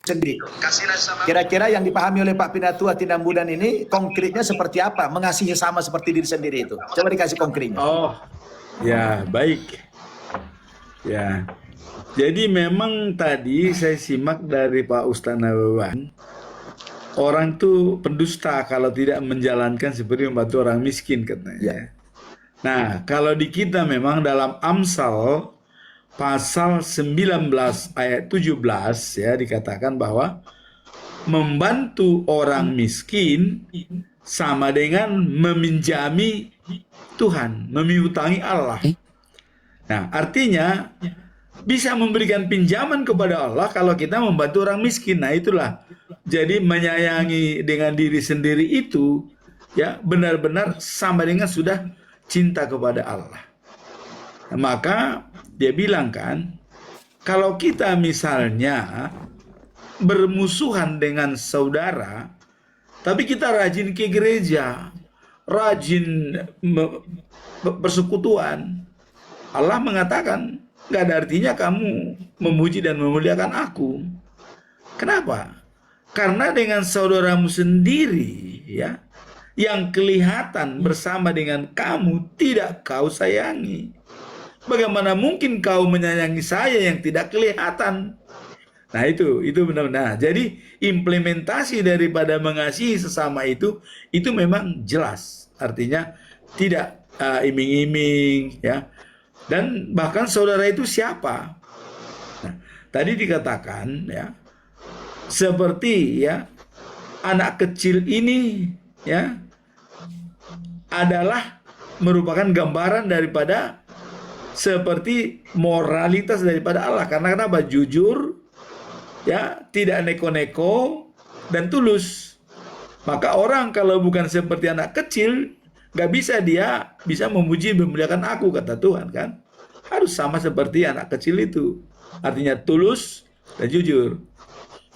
sendiri. Kira-kira yang dipahami oleh Pak Pinatua Tinambunan ini konkretnya seperti apa? Mengasihi sama seperti diri sendiri itu. Coba dikasih konkretnya. Oh, ya baik. Ya, jadi memang tadi saya simak dari Pak Ustadz Nabawan, orang tuh pendusta kalau tidak menjalankan seperti membantu orang miskin katanya. Ya. Nah, kalau di kita memang dalam Amsal pasal 19 ayat 17 ya dikatakan bahwa membantu orang miskin sama dengan meminjami Tuhan, memiutangi Allah. Nah, artinya bisa memberikan pinjaman kepada Allah kalau kita membantu orang miskin. Nah, itulah. Jadi menyayangi dengan diri sendiri itu ya benar-benar sama dengan sudah cinta kepada Allah. Nah, maka dia bilang kan, kalau kita misalnya bermusuhan dengan saudara, tapi kita rajin ke gereja, rajin persekutuan, Allah mengatakan, nggak ada artinya kamu memuji dan memuliakan aku. Kenapa? Karena dengan saudaramu sendiri, ya, yang kelihatan bersama dengan kamu tidak kau sayangi. Bagaimana mungkin kau menyayangi saya yang tidak kelihatan? Nah itu benar-benar. Jadi implementasi daripada mengasihi sesama itu memang jelas. Artinya tidak iming-iming, ya. Dan bahkan saudara itu siapa? Nah, tadi dikatakan ya, seperti ya anak kecil ini ya adalah merupakan gambaran daripada seperti moralitas daripada Allah. Karena kenapa? Jujur, ya, tidak neko-neko dan tulus. Maka orang kalau bukan seperti anak kecil, nggak bisa dia bisa memuji memuliakan aku, kata Tuhan kan. Harus sama seperti anak kecil itu. Artinya tulus dan jujur.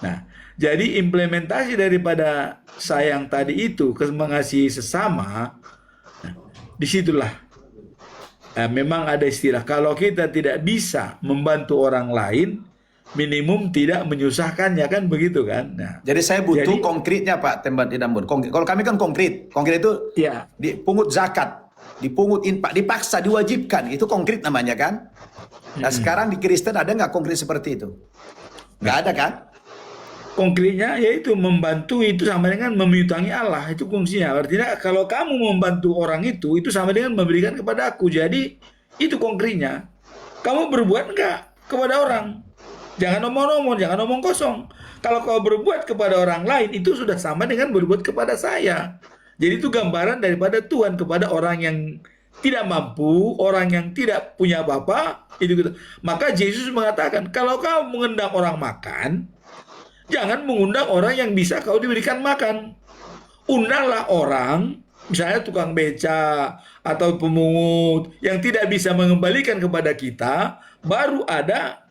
Nah, jadi implementasi daripada sayang tadi itu, mengasihi sesama, nah, disitulah memang ada istilah, kalau kita tidak bisa membantu orang lain, minimum tidak menyusahkannya, kan begitu kan. Nah, jadi saya butuh konkretnya Pak Tinambun. Kalau kami kan konkret itu ya, dipungut zakat, dipungut infak, dipaksa, diwajibkan, itu konkret namanya kan. Nah sekarang di Kristen ada nggak konkret seperti itu? Nggak ada kan? Konkretnya yaitu membantu itu sama dengan memiutangi Allah, itu fungsinya. Artinya kalau kamu membantu orang itu sama dengan memberikan kepada aku. Jadi itu konkretnya. Kamu berbuat enggak kepada orang? Jangan omong-omong, jangan omong kosong. Kalau kau berbuat kepada orang lain, itu sudah sama dengan berbuat kepada saya. Jadi itu gambaran daripada Tuhan kepada orang yang tidak mampu, orang yang tidak punya bapa, itu gitu. Maka Yesus mengatakan, kalau kau mengundang orang makan, jangan mengundang orang yang bisa kau diberikan makan. Undanglah orang, misalnya tukang beca atau pemungut yang tidak bisa mengembalikan kepada kita, baru ada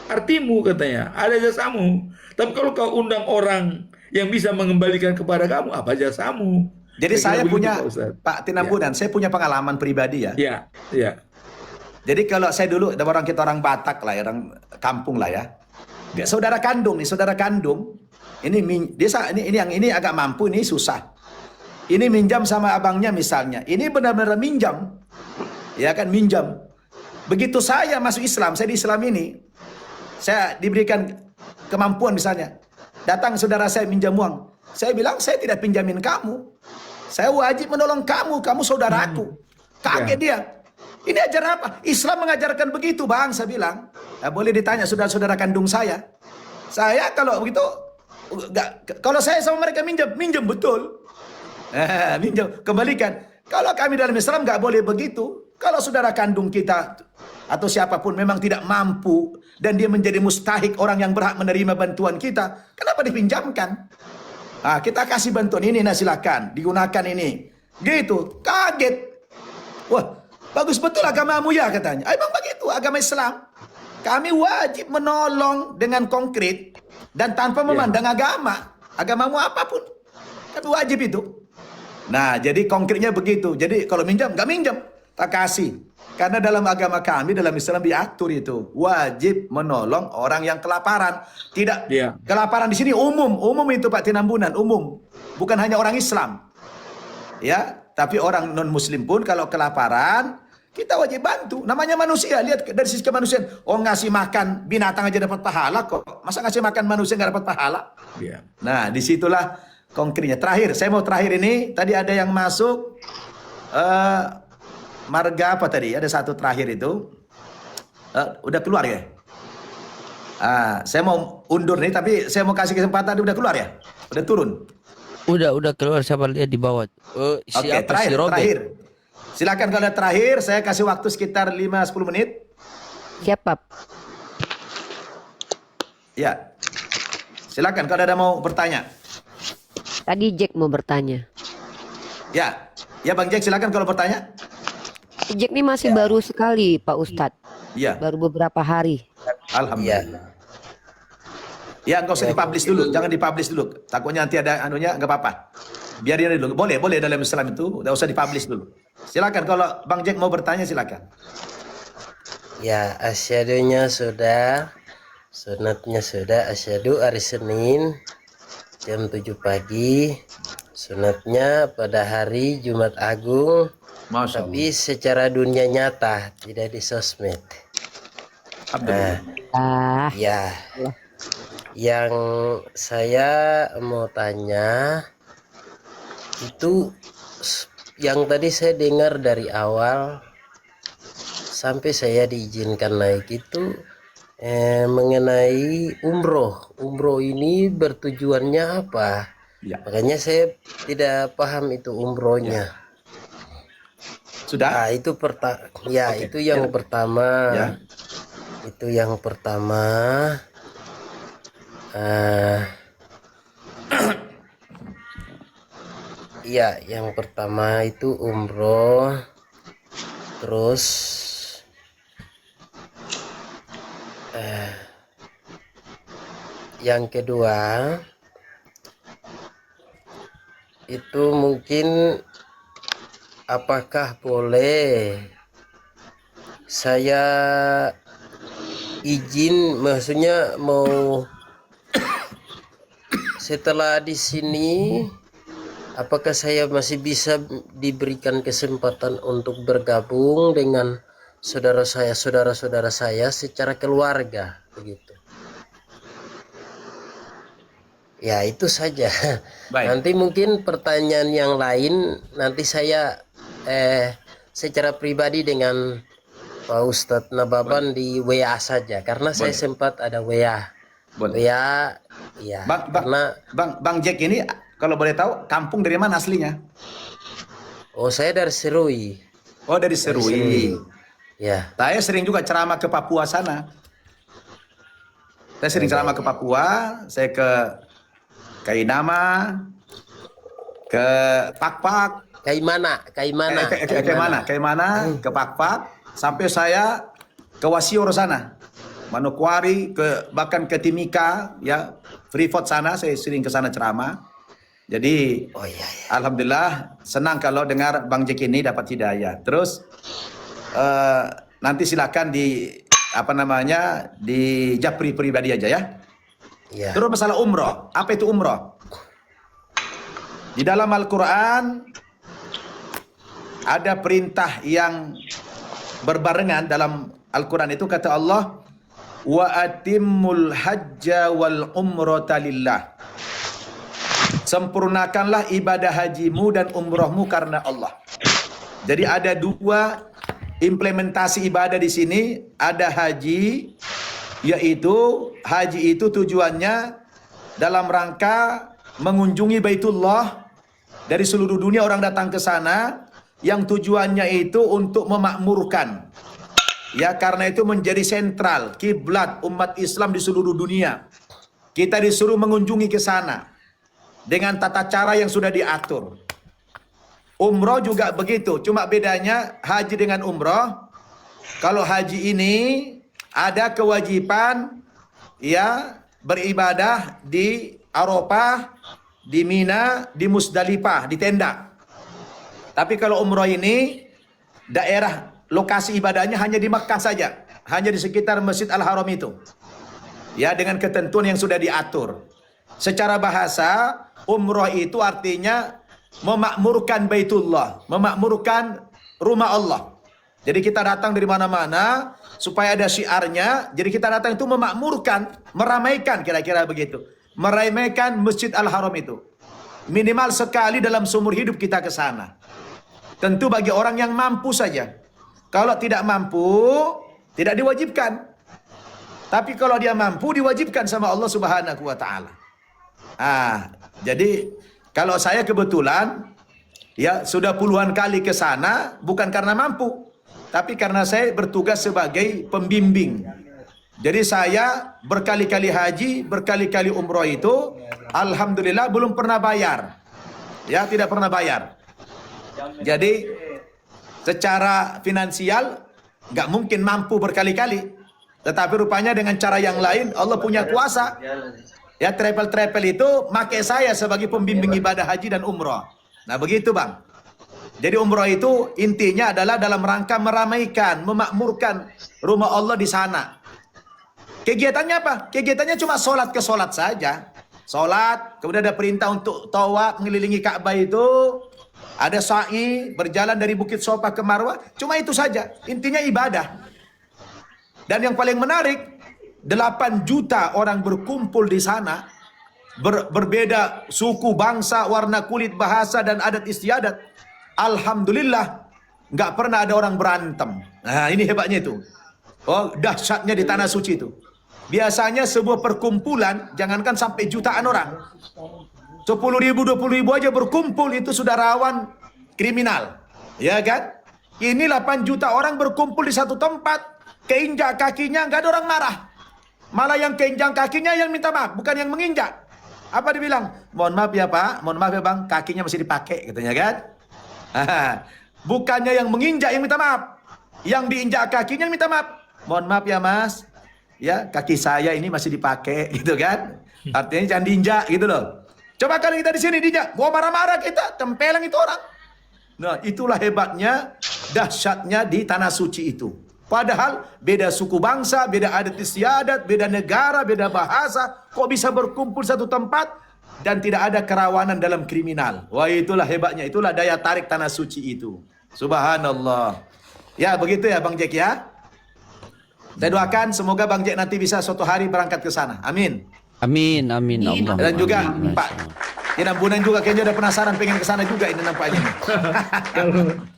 artimu katanya, ada jasamu. Tapi kalau kau undang orang yang bisa mengembalikan kepada kamu, apa jasamu? Jadi saya punya, Pak Tinambunan, ya, saya punya pengalaman pribadi ya. Ya, ya. Jadi kalau saya dulu, kita orang Batak lah, orang kampung lah ya. Saudara kandung, ini agak mampu, ini susah. Ini minjam sama abangnya misalnya, ini benar-benar minjam, ya kan, minjam. Begitu saya masuk Islam, saya di Islam ini, saya diberikan kemampuan misalnya, datang saudara saya minjam uang, saya bilang saya tidak pinjamin kamu, saya wajib menolong kamu, kamu saudaraku. Kaget dia. Ini ajaran apa? Islam mengajarkan begitu bang, saya bilang. Nah, boleh ditanya saudara-saudara kandung saya. Saya kalau begitu, kalau saya sama mereka minjam betul. Minjam, kembalikan. Kalau kami dalam Islam nggak boleh begitu. Kalau saudara kandung kita atau siapapun memang tidak mampu dan dia menjadi mustahik, orang yang berhak menerima bantuan kita, kenapa dipinjamkan? Nah, kita kasih bantuan ini, nah silakan digunakan ini. Gitu, kaget. Wah, bagus betul agamamu ya katanya. Emang begitu agama Islam. Kami wajib menolong dengan konkret dan tanpa memandang agamamu apapun. Kami wajib itu. Nah, jadi konkretnya begitu. Jadi kalau minjam, nggak minjam. tak kasih. Karena dalam agama kami, dalam Islam diatur itu wajib menolong orang yang kelaparan. Tidak, Iya. kelaparan di sini umum itu Pak Tinambunan, umum, bukan hanya orang Islam. Ya, tapi orang non Muslim pun kalau kelaparan kita wajib bantu. Namanya manusia, lihat dari sisi kemanusiaan. Oh, ngasih makan binatang aja dapat pahala kok. Masa ngasih makan manusia nggak dapat pahala? Iya. Nah, disitulah konkretnya. Terakhir, saya mau terakhir ini. Tadi ada yang masuk marga apa tadi? Ada satu terakhir itu. Udah keluar ya? Saya mau undur nih, tapi saya mau kasih kesempatan. Udah keluar ya? Udah turun? Udah keluar, siapa lihat di bawah. Oke, Siapa si Robert? terakhir. Silakan kalau ada terakhir, saya kasih waktu sekitar 5-10 menit. Siapa? Ya. Silakan kalau ada mau bertanya. Tadi Jack mau bertanya. Ya. Ya Bang Jack, silakan kalau bertanya. Jack ini masih baru sekali Pak Ustadz. Iya. Baru beberapa hari. Alhamdulillah. Ya, nggak usah dipublish dulu, jangan dipublish dulu. Takutnya nanti ada anunya, nggak apa-apa. Biarin dulu. Boleh dalam Islam itu, nggak usah dipublish dulu. Silakan kalau Bang Jack mau bertanya, silakan. Ya, asyadunya sudah, sunatnya sudah, asyadu hari Senin jam 7 pagi, sunatnya pada hari Jumat Agung, Masya tapi secara dunia nyata, tidak di sosmed. Alhamdulillah. Ya, yang saya mau tanya itu yang tadi saya dengar dari awal sampai saya diizinkan naik itu mengenai umroh ini bertujuannya apa? Ya. Makanya saya tidak paham itu umrohnya. Sudah? Nah, itu ya, Oke. itu yang pertama. Ya. Itu yang pertama. Iya, yang pertama itu umroh. Terus yang kedua itu mungkin apakah boleh saya izin, maksudnya mau setelah di sini apakah saya masih bisa diberikan kesempatan untuk bergabung dengan saudara-saudara saya secara keluarga begitu. Ya, itu saja. Baik. Nanti mungkin pertanyaan yang lain nanti saya secara pribadi dengan Pak Ustadz Nababan di WA saja, karena saya sempat ada WA. Boleh. WA, ya. Karena Bang Jack ini kalau boleh tahu kampung dari mana aslinya? saya dari Serui. Oh, dari Serui. Ya. Saya sering juga ceramah ke Papua sana. Saya sering ceramah ke Papua, saya ke Kainama, ke Pakpak, Kaimana. ke Pakpak, sampai saya ke Wasior sana, Manokwari, bahkan ke Timika, ya, Freeport sana, saya sering ke sana ceramah. Jadi, Oh iya, ya. alhamdulillah senang kalau dengar Bang Jack ini dapat hidayah. Terus nanti silakan di japri pribadi aja ya. Ya. Terus masalah umroh, apa itu umroh? Di dalam Al-Quran ada perintah yang berbarengan dalam Al-Quran itu, kata Allah, wa atimmul hajja wal umrata lillah. Sempurnakanlah ibadah hajimu dan umrohmu karena Allah. Jadi ada dua implementasi ibadah di sini, ada haji, yaitu haji itu tujuannya dalam rangka mengunjungi Baitullah. Dari seluruh dunia orang datang ke sana, yang tujuannya itu untuk memakmurkan, ya, karena itu menjadi sentral kiblat umat Islam di seluruh dunia. Kita disuruh mengunjungi ke sana dengan tata cara yang sudah diatur. Umroh juga begitu, cuma bedanya haji dengan umroh. Kalau haji ini ada kewajiban, ya, beribadah di Arafah, di Mina, di Musdalifah, di tenda. Tapi kalau umroh ini daerah lokasi ibadahnya hanya di Makkah saja, hanya di sekitar Masjid Al-Haram itu. Ya, dengan ketentuan yang sudah diatur. Secara bahasa, umroh itu artinya memakmurkan Baitullah, memakmurkan rumah Allah. Jadi kita datang dari mana-mana supaya ada syiarnya. Jadi kita datang itu memakmurkan, meramaikan, kira-kira begitu. Meramaikan Masjid Al-Haram itu. Minimal sekali dalam seumur hidup kita ke sana. Tentu bagi orang yang mampu saja. Kalau tidak mampu, tidak diwajibkan. Tapi kalau dia mampu, diwajibkan sama Allah Subhanahu wa taala. Jadi kalau saya kebetulan ya sudah puluhan kali ke sana bukan karena mampu, tapi karena saya bertugas sebagai pembimbing. Jadi saya berkali-kali haji, berkali-kali umroh itu alhamdulillah belum pernah bayar. Ya, tidak pernah bayar. Jadi secara finansial nggak mungkin mampu berkali-kali. Tetapi rupanya dengan cara yang lain Allah punya kuasa. Ya, travel-travel itu pakai saya sebagai pembimbing ibadah haji dan umroh. Nah begitu bang. Jadi umroh itu intinya adalah dalam rangka meramaikan, memakmurkan rumah Allah di sana. Kegiatannya apa? Kegiatannya cuma sholat ke sholat saja. Sholat, kemudian ada perintah untuk tawaf mengelilingi Ka'bah itu. Ada sa'i, berjalan dari Bukit Sofa ke Marwah. Cuma itu saja. Intinya ibadah. Dan yang paling menarik, 8 juta orang berkumpul di sana. Berbeda suku, bangsa, warna kulit, bahasa, dan adat istiadat. Alhamdulillah, nggak pernah ada orang berantem. Nah, ini hebatnya itu. Oh, dahsyatnya di tanah suci itu. Biasanya sebuah perkumpulan, jangankan sampai jutaan orang. 10.000, 20.000 aja berkumpul, itu sudah rawan kriminal. Ya kan? Ini 8 juta orang berkumpul di satu tempat, keinjak kakinya, nggak ada orang marah. Malah yang keinjak kakinya yang minta maaf, bukan yang menginjak. Apa dibilang? Mohon maaf ya Pak, mohon maaf ya Bang, kakinya masih dipakai, katanya kan? Bukannya yang menginjak yang minta maaf, yang diinjak kakinya yang minta maaf. Mohon maaf ya Mas, ya kaki saya ini masih dipakai, gitu kan? Artinya jangan diinjak, gitu loh. Coba kalau kita di sini diinjak, mau marah-marah kita, tempelang itu orang. Nah, itulah hebatnya, dahsyatnya di tanah suci itu. Padahal beda suku bangsa, beda adat istiadat, beda negara, beda bahasa, kok bisa berkumpul satu tempat dan tidak ada kerawanan dalam kriminal. Wah, itulah hebatnya, itulah daya tarik tanah suci itu. Subhanallah. Ya, begitu ya Bang Jack ya. Saya doakan semoga Bang Jack nanti bisa suatu hari berangkat ke sana. Amin. Amin, amin Allah. Dan juga amin. Pak Inam Bunan juga kayaknya udah penasaran pengen ke sana juga ini nampaknya.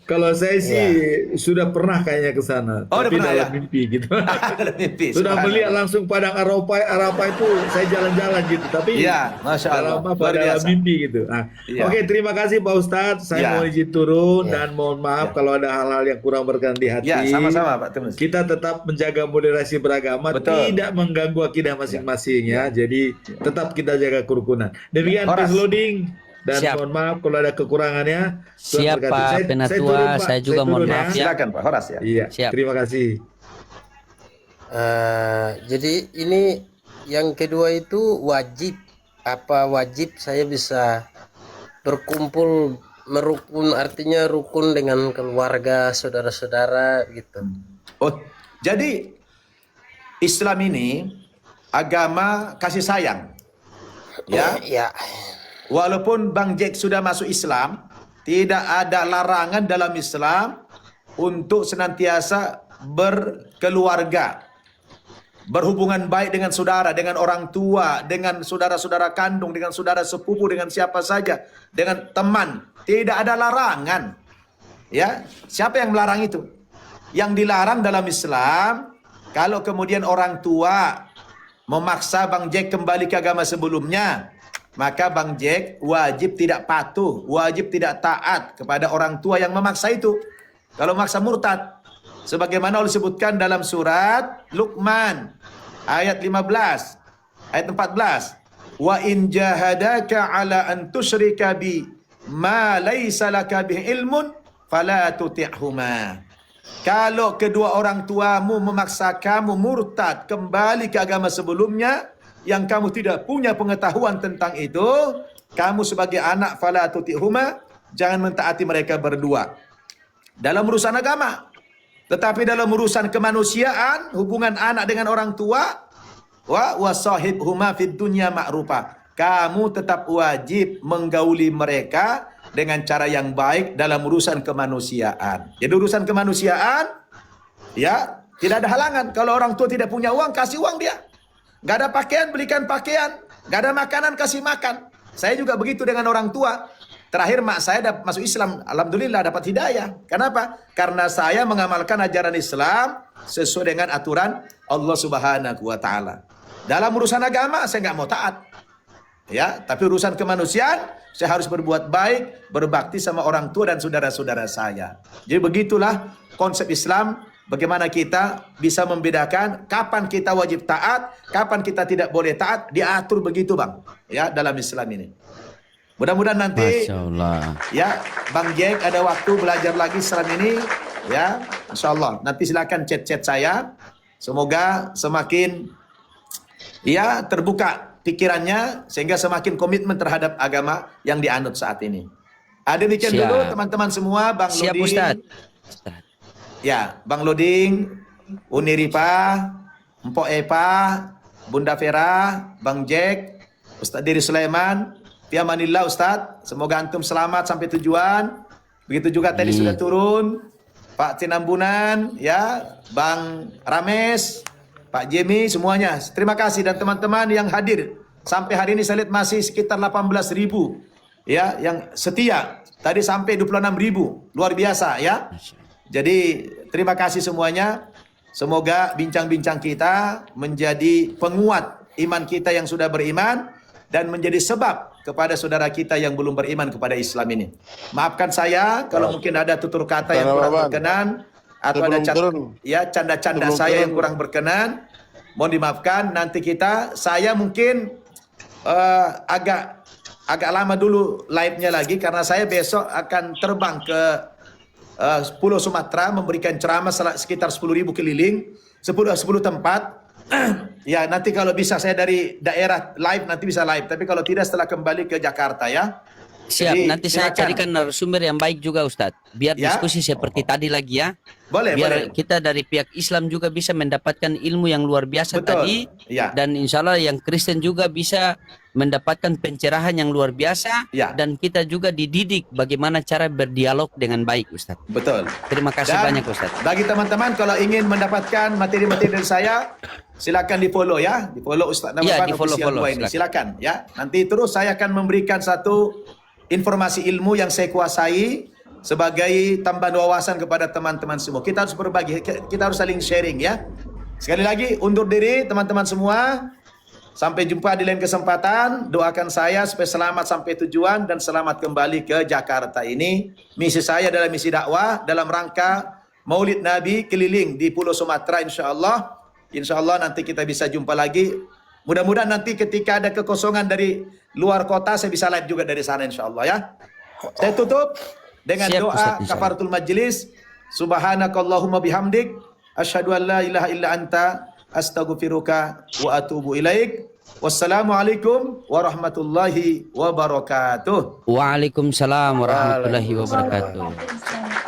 Kalau saya sih sudah pernah kayaknya ke sana, Oh, udah tapi pernah, dalam ya? mimpi gitu. Dalam mimpi, Sudah subhanallah. melihat langsung padang Arafah itu saya jalan-jalan gitu, tapi Iya, Masya Allah. dalam Luar dalam biasa. mimpi gitu. Nah, Iya. Oke, terima kasih Pak Ustadz. Saya Iya. mau izin turun Iya. dan mohon maaf Iya. kalau ada hal-hal yang kurang berkenan di hati. Ya, sama-sama Pak Tumus. Kita tetap menjaga moderasi beragama, Betul. tidak mengganggu akidah masing-masing ya. Jadi tetap kita jaga kerukunan. Demikian Horas. Peace Loading. Dan Siap. mohon maaf kalau ada kekurangannya. Tuhan Siap, berkati. Pak Saya Penatua. turun, Pak. Saya juga mohon turun, maaf ya. Silakan Pak Horas ya. Iya, Siap. terima kasih. Jadi ini yang kedua itu wajib. Apa wajib saya bisa berkumpul merukun, artinya rukun dengan keluarga, saudara-saudara gitu. Oh, jadi Islam ini agama kasih sayang. Ya. Ya. Walaupun Bang Jack sudah masuk Islam, tidak ada larangan dalam Islam untuk senantiasa berkeluarga, berhubungan baik dengan saudara, dengan orang tua, dengan saudara-saudara kandung, dengan saudara sepupu, dengan siapa saja, dengan teman. Tidak ada larangan. Ya, siapa yang melarang itu? Yang dilarang dalam Islam, kalau kemudian orang tua memaksa Bang Jack kembali ke agama sebelumnya, maka Bang Jack wajib tidak patuh, wajib tidak taat kepada orang tua yang memaksa itu. Kalau maksa murtad. Sebagaimana Allah sebutkan dalam surat Luqman ayat 15, ayat 14. Wa in jahadaka ala an tusyrika bi ma laysa laka bihi ilmun fala tuti'huma. Kalau kedua orang tuamu memaksa kamu murtad kembali ke agama sebelumnya yang kamu tidak punya pengetahuan tentang itu, kamu sebagai anak fala tuti'huma, jangan mentaati mereka berdua. dalam urusan agama. Tetapi dalam urusan kemanusiaan, hubungan anak dengan orang tua, wa wasahibhuma fid dunya ma'rufa. Kamu tetap wajib menggauli mereka dengan cara yang baik dalam urusan kemanusiaan. Jadi urusan kemanusiaan, ya, tidak ada halangan. Kalau orang tua tidak punya uang, kasih uang dia. Gak ada pakaian, belikan pakaian. Gak ada makanan, kasih makan. Saya juga begitu dengan orang tua. Terakhir mak saya masuk Islam, alhamdulillah dapat hidayah. Kenapa? Karena saya mengamalkan ajaran Islam sesuai dengan aturan Allah Subhanahu wa taala. Dalam urusan agama saya nggak mau taat. Ya, tapi urusan kemanusiaan saya harus berbuat baik, berbakti sama orang tua dan saudara-saudara saya. Jadi begitulah konsep Islam, bagaimana kita bisa membedakan kapan kita wajib taat, kapan kita tidak boleh taat, diatur begitu, Bang. Ya, dalam Islam ini. Mudah-mudahan nanti Masya Allah. ya Bang Jack ada waktu belajar lagi Islam ini, ya, Insya Allah. Nanti silakan chat-chat saya. Semoga semakin ya terbuka pikirannya sehingga semakin komitmen terhadap agama yang dianut saat ini. Ada demikian Siap. dulu teman-teman semua, Bang Siap Loding. Ustaz. Ya, Bang Loding, Uni Ripa, Mpok Epa, Bunda Vera, Bang Jack, Ustaz Diri Sulaiman, Fiamanillah Ustaz. Semoga antum selamat sampai tujuan. Begitu juga tadi sudah turun Pak Tinambunan, ya, Bang Rames, Pak Jemi, semuanya. Terima kasih dan teman-teman yang hadir. Sampai hari ini saya lihat masih sekitar 18.000 ya yang setia. Tadi sampai 26.000. Luar biasa ya. Jadi terima kasih semuanya. Semoga bincang-bincang kita menjadi penguat iman kita yang sudah beriman dan menjadi sebab kepada saudara kita yang belum beriman kepada Islam ini. Maafkan saya kalau mungkin ada tutur kata yang kurang berkenan atau ada canda-canda saya yang kurang berkenan. Mohon dimaafkan. Nanti saya mungkin agak lama dulu live-nya lagi karena saya besok akan terbang ke Pulau Sumatera memberikan ceramah sekitar 10.000 keliling, 10 tempat. Ya, nanti kalau bisa saya dari daerah live nanti bisa live, tapi kalau tidak setelah kembali ke Jakarta ya. Siap, Jadi, nanti saya silakan. carikan narasumber yang baik juga Ustadz. Biar Ya. diskusi seperti tadi lagi ya. Boleh, Biar boleh. kita dari pihak Islam juga bisa mendapatkan ilmu yang luar biasa Betul. tadi. Ya. Dan insya Allah yang Kristen juga bisa mendapatkan pencerahan yang luar biasa. Ya. Dan kita juga dididik bagaimana cara berdialog dengan baik Ustadz. Betul. Terima kasih Dan banyak Ustadz. bagi teman-teman kalau ingin mendapatkan materi-materi dari saya, silakan di-follow ya. Di-follow Ustaz Iya, Namaban di-follow, Official 2 ini. Silakan ya. Nanti terus saya akan memberikan satu informasi ilmu yang saya kuasai sebagai tambahan wawasan kepada teman-teman semua. Kita harus berbagi, kita harus saling sharing ya. Sekali lagi undur diri teman-teman semua. Sampai jumpa di lain kesempatan. Doakan saya supaya selamat sampai tujuan dan selamat kembali ke Jakarta ini. Misi saya adalah misi dakwah dalam rangka Maulid Nabi keliling di Pulau Sumatera insyaallah. Insyaallah nanti kita bisa jumpa lagi. Mudah-mudahan nanti ketika ada kekosongan dari luar kota saya bisa live juga dari sana insyaallah ya. Saya tutup dengan Siap, doa Ustaz, insyaallah. kafaratul majlis. Subhanakallahumma bihamdik asyhadu an la ilaha illa anta astaghfiruka wa atubu ilaik. Wassalamualaikum warahmatullahi wabarakatuh. Waalaikumsalam warahmatullahi wabarakatuh.